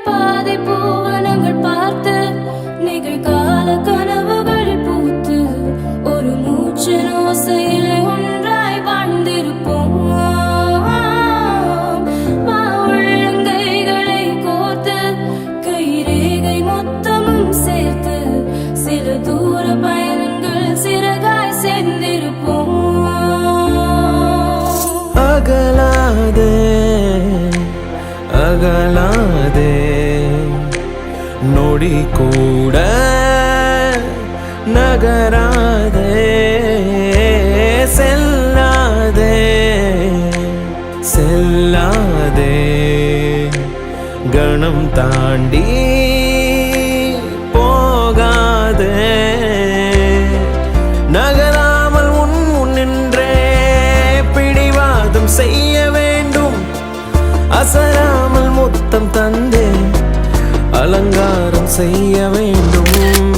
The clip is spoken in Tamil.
பாதை பூவனங்கள் பார்த்து நிகழ்கால கனவுகளில் பூத்து ஒரு மூச்சின் ஓசையிலே ஒன்றாய் வாழ்ந்திருப்போம். உள்ளங்கைகளை கோர்த்து கைரேகை மொத்தமும் சேர்த்து சில தூர பயணங்கள் சிறகாய் சேர்ந்திருப்போம். அகலாதே அகலாதே நொடி கூட நகராதே செல்லாதே செல்லாதே கணம் தாண்டி போகாதே நகராமல் உன் முன்னின்றே பிடிவாதம் செய்ய வேண்டும். அசராமல் முத்தம் தந்தே அலங்காரம் செய்ய வேண்டும்.